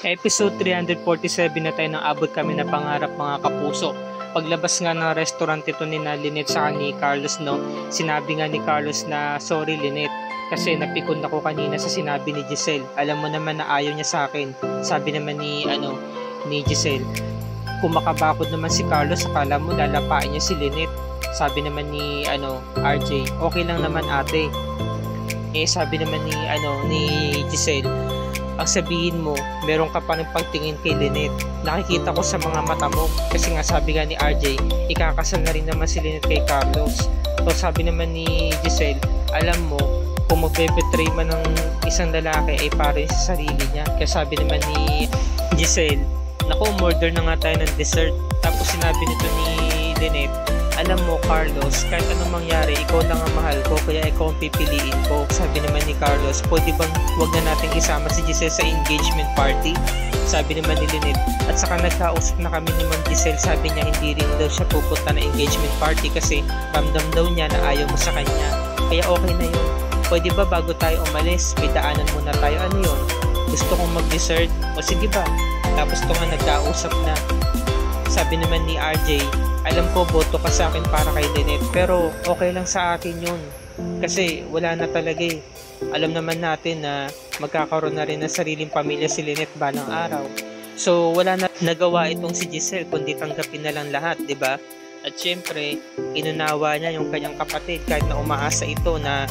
Episode 347 na tayo nang abot kami na pangarap mga kapuso. Paglabas nga ng restaurant ito ni Lynette sa ni Carlos, no, sinabi nga ni Carlos na sorry Lynette kasi napikon ako kanina sa sinabi ni Giselle. Alam mo naman na ayaw niya sa akin. Sabi naman ni Giselle, kung makabakod naman si Carlos, akala mo lalapain niya si Lynette. Sabi naman ni RJ, okay lang naman ate. Sabi naman ni Giselle, ang sabihin mo, meron ka pa rin pagtingin kay Lynette. Nakikita ko sa mga mata mo. Kasi nga sabi nga ni RJ, ikakasal na rin naman si Lynette kay Carlos. So sabi naman ni Giselle, alam mo, kung magbe-betray man ng isang lalaki ay para sa sarili niya. Kaya sabi naman ni Giselle, naku, order na nga tayo ng dessert. Tapos sinabi nito ni Lynette, alam mo Carlos, kahit anong mangyari, ikaw lang ang mahal ko, kaya ikaw ang pipiliin ko. Sabi naman ni Carlos, pwede bang wag na natin isama si Giselle sa engagement party? Sabi naman ni Lynette, at saka nagkausap na kami ni Ma'am Giselle, sabi niya hindi rin daw siya pupunta na engagement party kasi ramdam daw niya na ayaw mo sa kanya. Kaya okay na yun. Pwede ba bago tayo umalis, may daanan muna tayo, ano yun? Gusto kong mag-dessert? O sige ba? Tapos ito nga nagkausap na. Sabi naman ni RJ, alam ko boto ka sa akin para kay Lynette, pero okay lang sa akin yun. Kasi wala na talaga eh. Alam naman natin na magkakaroon na rin ng sariling pamilya si Lynette balang araw. So wala na nagawa itong si Giselle kundi tanggapin na lang lahat, di ba? At syempre, inunawa niya yung kanyang kapatid kahit na umaasa ito na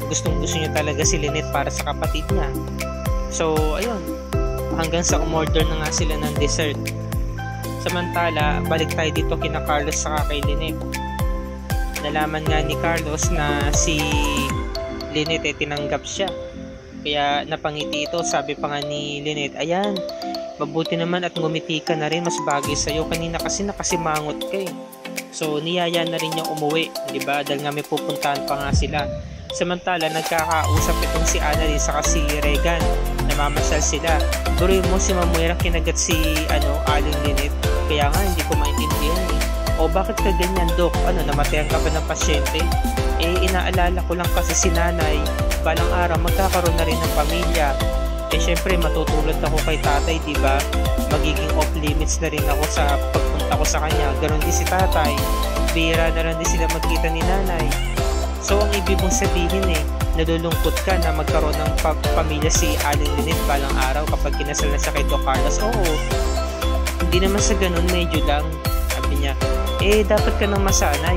gustong gusto niya talaga si Lynette para sa kapatid niya. So ayun, hanggang sa umorder na nga sila ng dessert. Samantala, balik tayo dito kina Carlos saka kay Lynette. Nalaman nga ni Carlos na si Lynette tinanggap siya. Kaya napangiti ito, sabi pa nga ni Lynette, ayan, mabuti naman at ngumiti ka na rin, mas bagay sa'yo. Kanina kasi nakasimangot ka eh. So niyaya na rin niya umuwi, diba? Dahil nga may pupuntahan pa nga sila. Samantala, nagkakausap itong si Annalyn saka si Regan. Namamasyal sila. Duroy mo si Mamuera kinagat si Aling Lynette. Kaya nga hindi ko maintindihan eh. O bakit ka ganyan, Dok? Namatayan ka ba ng pasyente? Inaalala ko lang kasi si nanay, balang araw magkakaroon na rin ng pamilya. Syempre matutulad ako kay tatay, diba? Magiging off limits na rin ako sa pagpunta ko sa kanya. Ganon din si tatay. Bira na lang din sila magkita ni nanay. So ang ibig mong sabihin nalulungkot ka na magkaroon ng pamilya si Aling Lynette balang araw kapag kinasal na siya kay Doc Carlos. Oo, hindi naman sa ganun, medyo lang. Sabi niya, dapat ka nang masanay.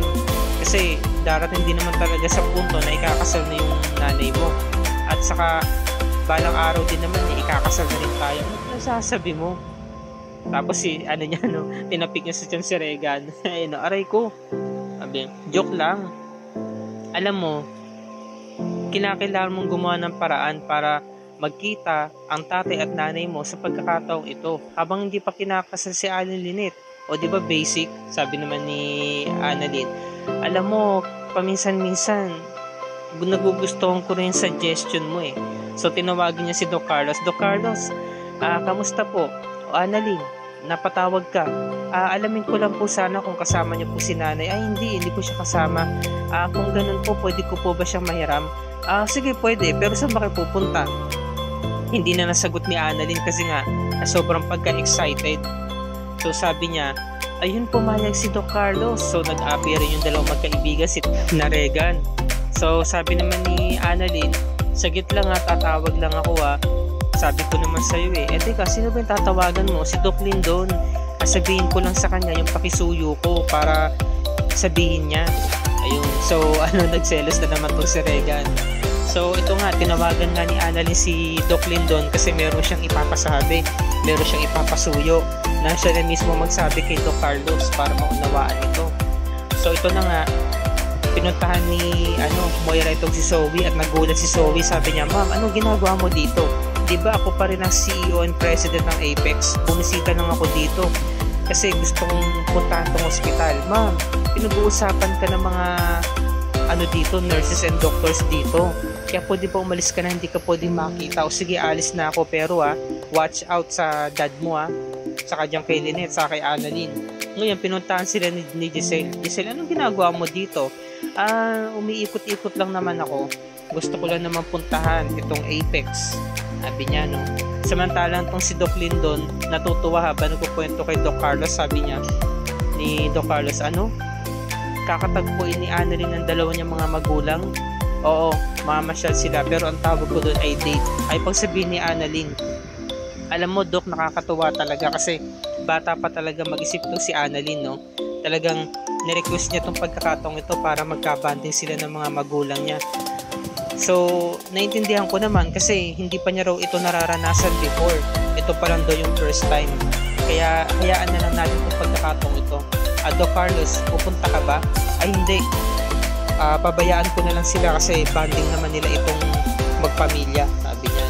Kasi darating din naman talaga sa punto na ikakasal na yung nanay mo. At saka balang araw din naman ikakasal na rin tayo. Ano nasasabi mo? Tapos tinapik niya sa tiyan si Regan. Aray ko. Sabi, joke lang. Alam mo, kinakailangan mong gumawa ng paraan para magkita ang tatay at nanay mo sa pagkakataong ito habang hindi pa kinakasal si Aling Lynette. O di ba basic? Sabi naman ni Annalyn. Alam mo, paminsan-minsan nagugustuhan ko rin suggestion mo eh. So tinawagan niya si Doc Carlos. Doc Carlos, kamusta po? O Annalyn, napatawag ka. Alamin ko lang po sana kung kasama niyo po si nanay. Ay hindi po siya kasama. Kung ganun po, pwede ko po ba siyang mahiram? Sige pwede, pero saan ba kayo pupunta? Hindi na nasagot ni Annalyn kasi nga sobrang pagka-excited. So sabi niya, ayun pumayag si Doc Carlos. So nag-appear yung dalawang magkaibigan, si Regan. So sabi naman ni Annalyn, sagit lang tatawag lang ako Sabi ko naman sa'yo teka, sino ba yung tatawagan mo? Si Doc Lindon. Sabihin ko lang sa kanya yung pakisuyo ko para sabihin niya. Ayun, so nagselos na naman to si Regan. So ito nga, tinawagan nga ni Annalyn si Doc Lindon kasi meron siyang ipapasabi, meron siyang ipapasuyo na siya na mismo magsabi kay Doc Carlos para maunawaan ito. So ito na nga, pinuntahan ni Moira itong si Zoe at nagulat si Zoe. Sabi niya, ma'am, anong ginagawa mo dito? Diba ako pa rin ang CEO and President ng Apex? Bumisita lang ako dito kasi gusto kong puntahan tong ospital. Ma'am, pinag-uusapan ka ng mga dito, nurses and doctors dito. Kaya pwede pa umalis ka na, hindi ka pwede makita. O sige, alis na ako, pero watch out sa dad mo saka dyan kay Lynette, saka kay Annalyn. Ngayon, pinuntahan sila ni Giselle. Giselle, anong ginagawa mo dito? Umiikot-ikot lang naman ako. Gusto ko lang naman puntahan itong Apex. Sabi niya, Samantalang tong si Doc Lindon, natutuwa habang nagkukwento kay Doc Carlos, sabi niya, ni Doc Carlos, kakatagpuin ni Annalyn ng dalawa niyang mga magulang. Oo, mamasyal sila, pero ang tawag ko doon ay date. Ay pagsabihin ni Annalyn. Alam mo, Doc, nakakatuwa talaga kasi bata pa talaga mag-isip to si Annalyn, no? Talagang nirequest niya tong pagkakataong ito para magkabanding sila ng mga magulang niya. So, naintindihan ko naman kasi hindi pa niya raw ito nararanasan before. Ito pa lang daw yung first time. Kaya hayaan na lang natin itong pagkakataong ito. Doc Carlos, pupunta ka ba? Ay hindi. Pabayaan ko na lang sila kasi banding naman nila itong magpamilya. Sabi niya,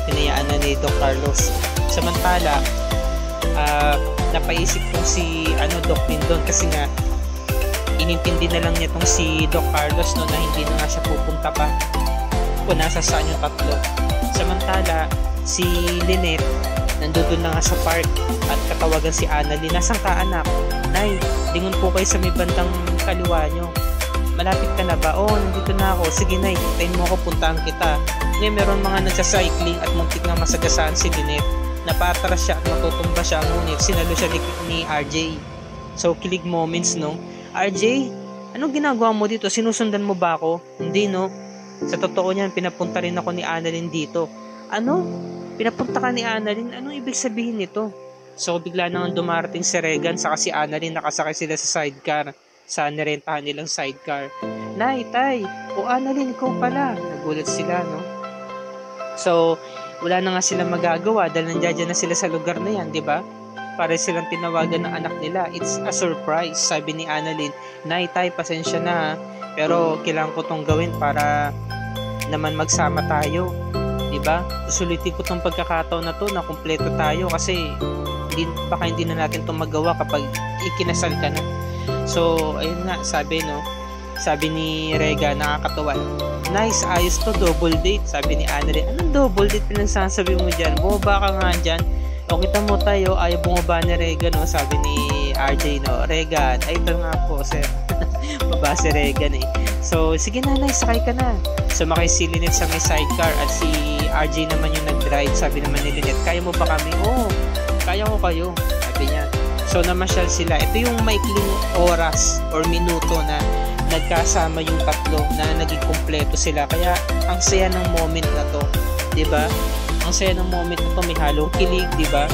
hinayaan na ni Doc Carlos. Samantala, napaisip kong si Doc Lindon kasi nga inintindi na lang niya itong si Doc Carlos no, na hindi na nga siya pupunta pa kung nasa saan yung tatlo. Samantala, si Lynette nandun na nga sa park at katawagan si Annalyn. Nasaan ka, anak? Nay, lingon po kayo sa may bandang kaliwa nyo. Malapit ka na ba? Oo, nandito na ako. Sige, Nay, hintayin mo ako, puntahan kita. Ngayon, meron mga nagsacycling at muntik na masagasaan si Lynette. Napatras siya at matutumba siya, ngunit sinalo siya ni RJ. So, kilig moments, no? RJ, anong ginagawa mo dito? Sinusundan mo ba ako? Hindi, no? Sa totoo niyan, pinapunta rin ako ni Annalyn dito. Ano? Pinapunta ka ni Annalyn? Anong ibig sabihin nito? So, bigla nang dumarating si Regan saka si Annalyn, nakasakay sila sa sidecar. Sa nirentahan nilang sidecar. Nay, tay, o Annalyn, ikaw pala. Nagulat sila, no? So, wala na nga silang magagawa dahil nandiyan na sila sa lugar na yan, di ba? Para silang tinawagan ng anak nila. It's a surprise, sabi ni Annalyn. Nay, tay, pasensya na ha. Pero kailangan ko tong gawin para naman magsama tayo. Diba? Susulitin ko tong pagkakataon na to na kumpleto tayo kasi baka hindi na natin tong magawa kapag ikinasal ka na. So, ayun nga, sabi ni Rega, nakakatawa. Nice, ayos to, double date. Sabi ni Annalyn, anong double date pinagsasabi mo dyan? Bumaba ka nga dyan. O kita mo tayo, ayaw bumaba ni Regan, no? Sabi ni RJ, no? Regan, ay ito nga po, sir. Baba si Regan, eh. So, sige na, nice, sakay ka na. Sumakay si Lynette sa may sidecar at si RJ naman yung nag-drive. Sabi naman ni Lynette, kaya mo ba kami? Oo, kaya ko kayo. Sabi niya. So, namasyal sila. Ito yung maikling oras or minuto na nagkasama yung tatlo na naging kumpleto sila. Kaya, ang saya ng moment na to. Diba? Ang saya ng moment na to, may halong kilig, diba?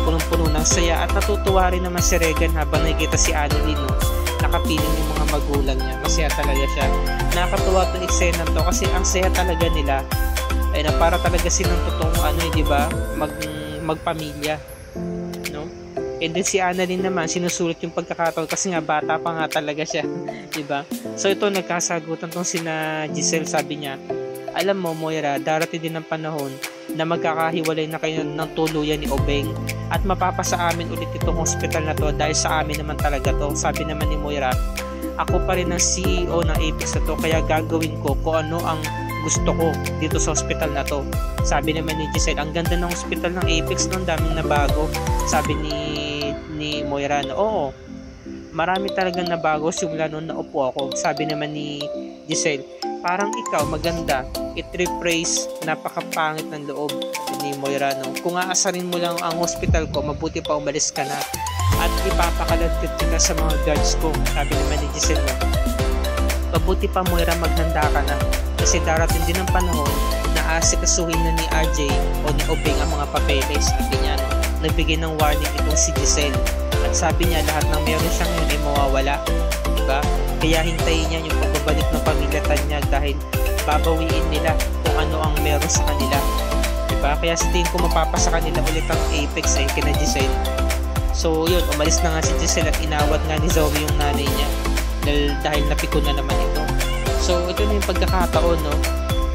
Punong-puno ng saya. At natutuwa rin naman si Regan habang nakikita si Annalyn, no? Nakapiling yung mga magulang niya. Masaya talaga siya. Nakakatuwa itong eksena to kasi ang saya talaga nila. Ay na para talaga silang totoong diba? Magpamilya. No? And then si Annalyn naman, sinusulit yung pagkakataon kasi nga bata pa nga talaga siya. Diba? So ito, nagkasagutan tong sina Giselle, sabi niya, alam mo, Moira, darating din ang panahon na magkakahiwalay na kayo ng tuluyan ni Obeng at mapapasa amin ulit itong hospital na to dahil sa amin naman talaga to. Sabi naman ni Moira, ako pa rin ang CEO ng Apex na to kaya gagawin ko kung ano ang gusto ko dito sa hospital na to. Sabi naman ni Giselle, ang ganda ng hospital ng Apex noon, daming nabago. Sabi ni Moira na oo, marami talagang nabago simula noon na upo ako. Sabi naman ni Giselle, parang ikaw maganda, it rephrase, napakapangit ng loob ni Moira, no? Kung aasarin mo lang ang hospital ko, mabuti pa umalis ka na at ipapakaladkad kita sa mga guards ko. Sabi naman ni Giselle, no? Mabuti pa, Moira, maghanda ka na kasi darating din ang panahon na asikasuhin na ni RJ o ni Obeng ang mga papeles. Sabi niya, no? Nagbigay ng warning itong si Giselle at sabi niya lahat ng meron siya ngayon ay mawawala, diba? Kaya hintayin niya yung pagbabalik ng pamilya Tanyag dahil babawiin nila kung ano ang meron sa kanila, diba? Kaya sa tingin ko mapapasa kanila ulit ang Apex kina Giselle. So yun, umalis na nga si Giselle at inawat nga ni Zoe yung nanay niya dahil napikon na naman ito. So ito na yung pagkakataon, no,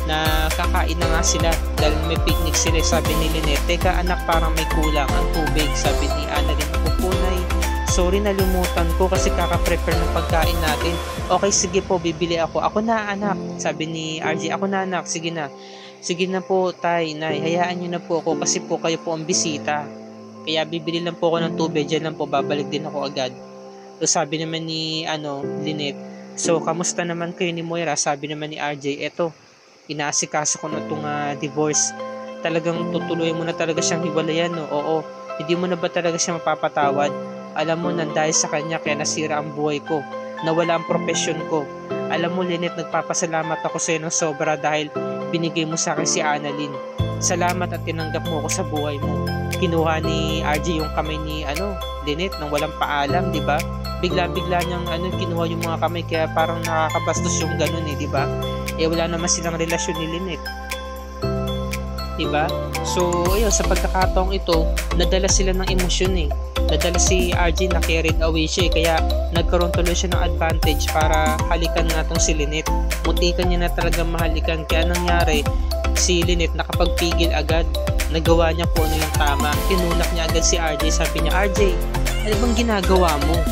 na kakain na nga sila dahil may picnic sila. Sabi ni Lynette, teka anak, parang may kulang ang tubig. Sabi ni Annalyn, pupunay, sorry, nalimutan ko kasi kaka-prepare ng pagkain natin. Okay, sige po, bibili ako. Ako na, anak. Sabi ni RJ, ako na, anak. Sige na. Sige na po, tay, nay. Hayaan nyo na po ako kasi po kayo po ang bisita. Kaya bibili lang po ako ng tubig. Diyan lang po, babalik din ako agad. So, sabi naman ni, Lynette, so, kamusta naman kayo ni Moira? Sabi naman ni RJ, eto, inaasikaso ko na itong divorce. talagang tutuloy mo na talaga siyang hiwalayan, no? Oo, hindi mo na ba talaga siya mapapatawad? Alam mo, nang dahil sa kanya kaya nasira ang buhay ko, nawala ang profesyon ko. Alam mo, Lynette, nagpapasalamat ako sa iyo ng sobra dahil binigay mo sa akin si Annalyn. Salamat at tinanggap mo ako sa buhay mo. Kinuha ni RJ yung kamay ni Lynette nang walang paalam, di ba? Bigla-bigla niyang kinuha yung mga kamay, kaya parang nakakabastos yung ganun, di ba? Wala naman silang relasyon ni Lynette. Diba? So, ayun, sa pagkakataong ito, nadala sila ng emosyon. Nadala si RJ, na carried away siya, kaya nagkaroon tuloy siya ng advantage para halikan nga tong si Lynette. Mutikan niya na talagang mahalikan, kaya nangyari, si Lynette nakapagpigil agad. Nagawa niya po ano yung tama. Tinulak niya agad si RJ. Sabi niya, RJ, ano bang ginagawa mo?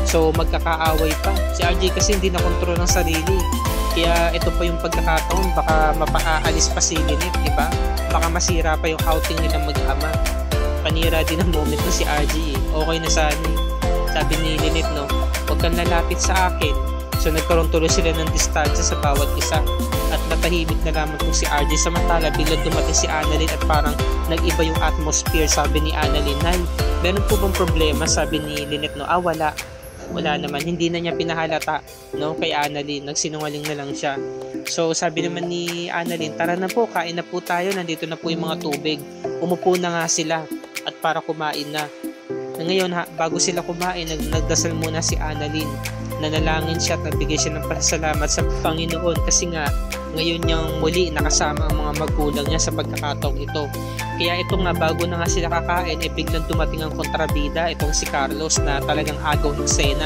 So, magkakaaway pa. Si RJ kasi hindi na kontrol ng sarili. Kaya ito pa yung pagkakataon, baka mapaalis pa si Lynette, diba? Baka masira pa yung outing nila mag-ama. Panira din ang moment mo si RJ. Okay na sana. Sabi ni Lynette, no, huwag kang lalapit sa akin. So nagkaroon tuloy sila ng distansya sa bawat isa. At natahimik na lamang kung si RJ. Samantala, biglang dumating si Annalyn at parang nag-iba yung atmosphere. Sabi ni Annalyn, Nay, meron po bang problema? Sabi ni Lynette, no, wala naman, hindi na niya pinahalata, no, kay Annalyn. Nagsinungaling na lang siya. So sabi naman ni Annalyn, tara na po, kain na po tayo, nandito na po yung mga tubig. Umupo na nga sila at para kumain na. Ngayon, bago sila kumain, nagdasal muna si Annalyn. Nanalangin siya at nagbigay siya ng pasalamat sa Panginoon kasi nga ngayon niyang muli nakasama ang mga magulang niya sa pagkakataong ito. Kaya ito nga, bago na nga sila kakain, biglang dumating ang kontrabida, itong si Carlos, na talagang agaw ng sena.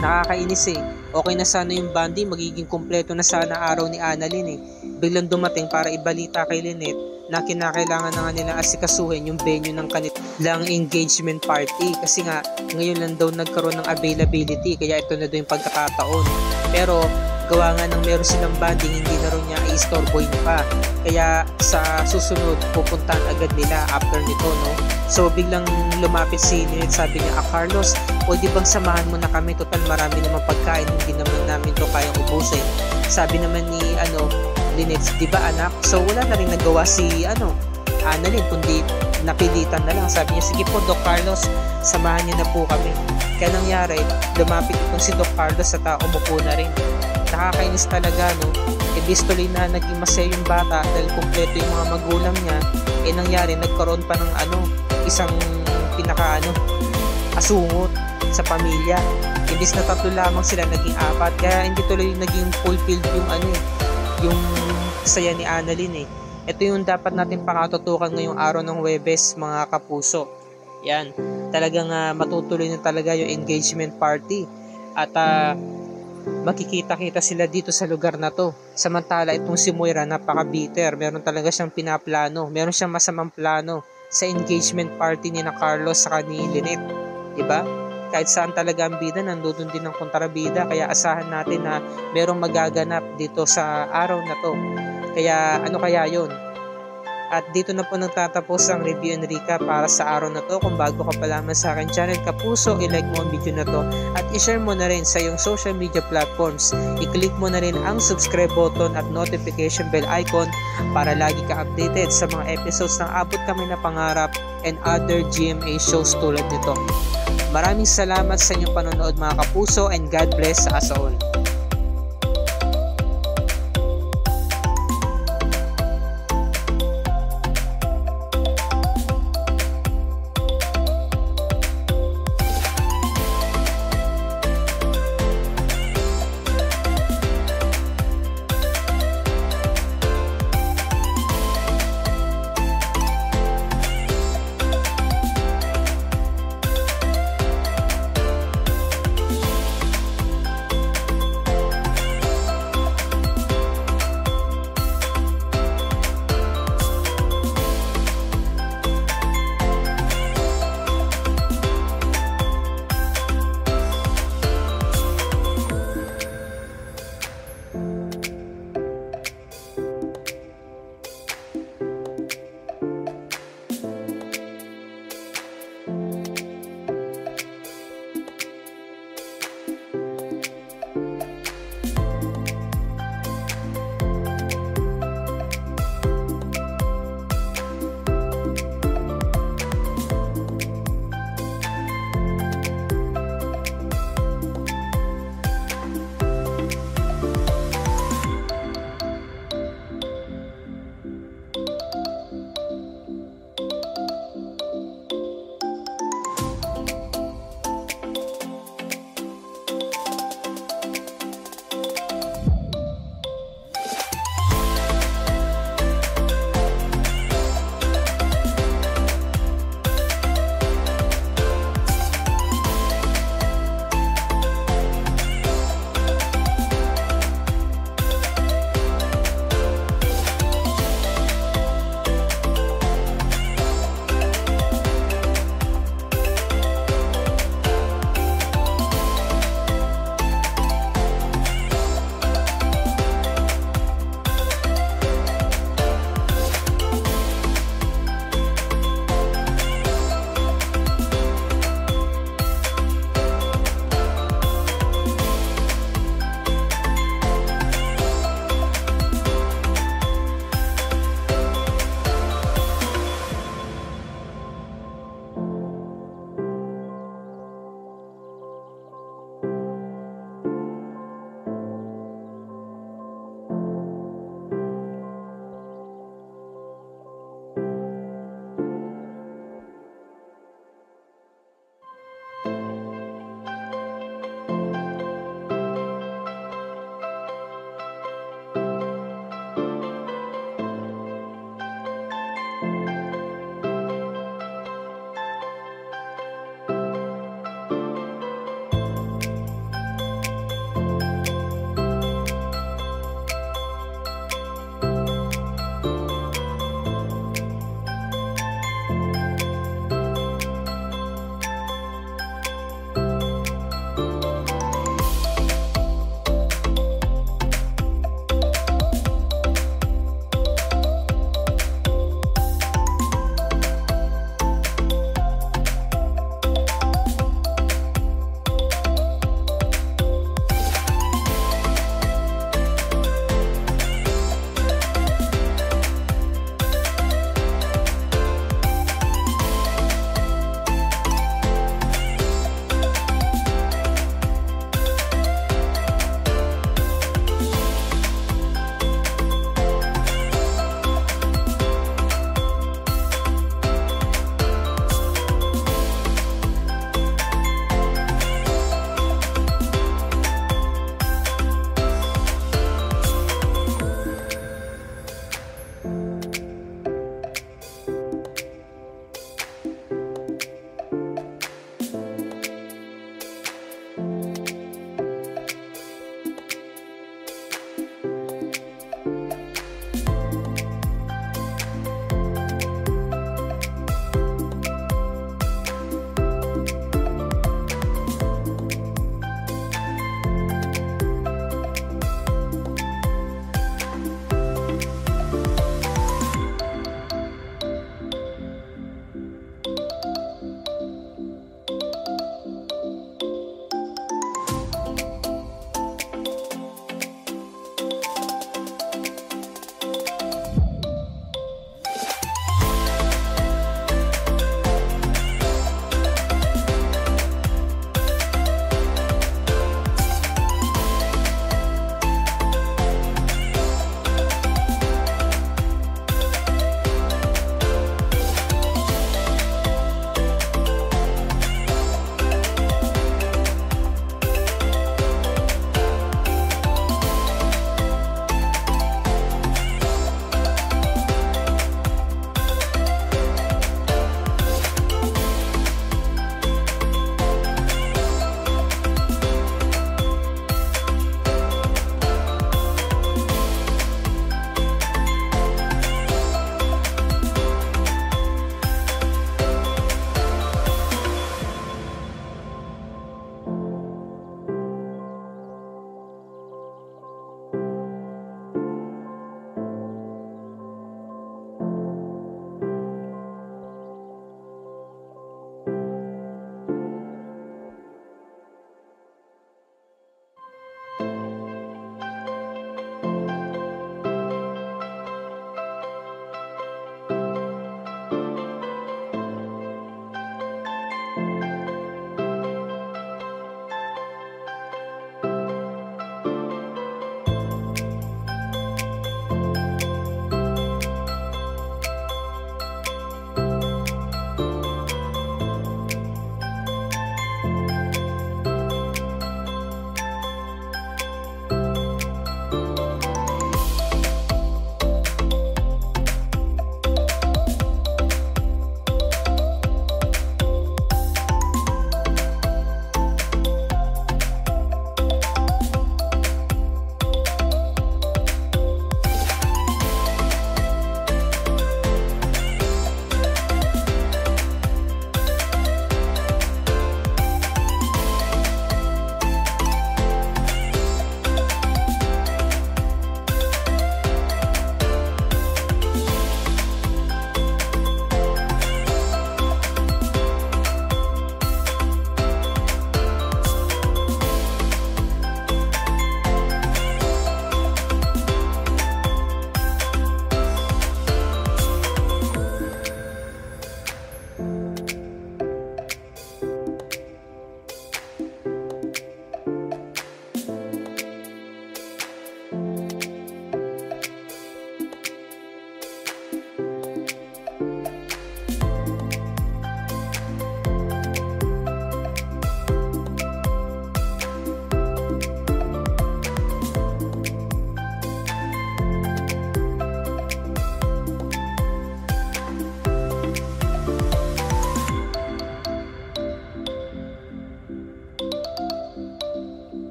Nakakainis. Okay na sana yung bonding, magiging kumpleto na sana araw ni Annalyn. Biglang dumating para ibalita kay Lynette na kinakailangan na nga nila asikasuhin yung venue ng kanilang engagement party. Kasi nga, ngayon lang daw nagkaroon ng availability, kaya ito na daw yung pagkakataon. Pero gawa nga nang meron silang banding, hindi na rin niya i-storeboy pa. Kaya sa susunod, pupuntahan agad nila after nito, no? So biglang lumapit si Lynette, sabi niya, Carlos, pwede bang samahan mo na kami? Total marami naman pagkain, hindi naman namin to kayang ubusin. Sabi naman ni Lynette, di ba anak? So wala na rin nagawa si Annalyn, kundi napilitan na lang. Sabi niya, sige po Doc Carlos, samahan niyo na po kami. Kaya nangyari, lumapit itong si Doc Carlos at umupo na rin. Nakakainis talaga, no? Ibis tuloy na naging masaya yung bata dahil kumpleto yung mga magulang niya. Nangyari, nagkaroon pa ng isang asungot sa pamilya. Ibis na 3 lamang sila, naging 4. Kaya hindi tuloy naging fulfilled yung saya ni Annalyn. Ito yung dapat natin pakatutukan ngayong araw ng Huwebes, mga kapuso. Yan, talagang matutuloy na talaga yung engagement party. At makikita-kita sila dito sa lugar na to. Samantala itong si Moira, napaka-bitter. Meron talaga siyang pinaplano. Meron siyang masamang plano sa engagement party ni na Carlos sa ni Lynette. Diba? Kahit saan talaga ang bida, nandun din ang kontrabida. Kaya asahan natin na merong magaganap dito sa araw na to. Kaya ano kaya yun? At dito na po nagtatapos ang review and recap para sa araw na to. Kung bago ka pa lamang sa akin channel, kapuso, i-like mo ang video na to at i-share mo na rin sa iyong social media platforms. I-click mo na rin ang subscribe button at notification bell icon para lagi ka updated sa mga episodes ng Abot Kami na Pangarap and other GMA shows tulad nito. Maraming salamat sa inyong panonood, mga kapuso, and God bless sa us all.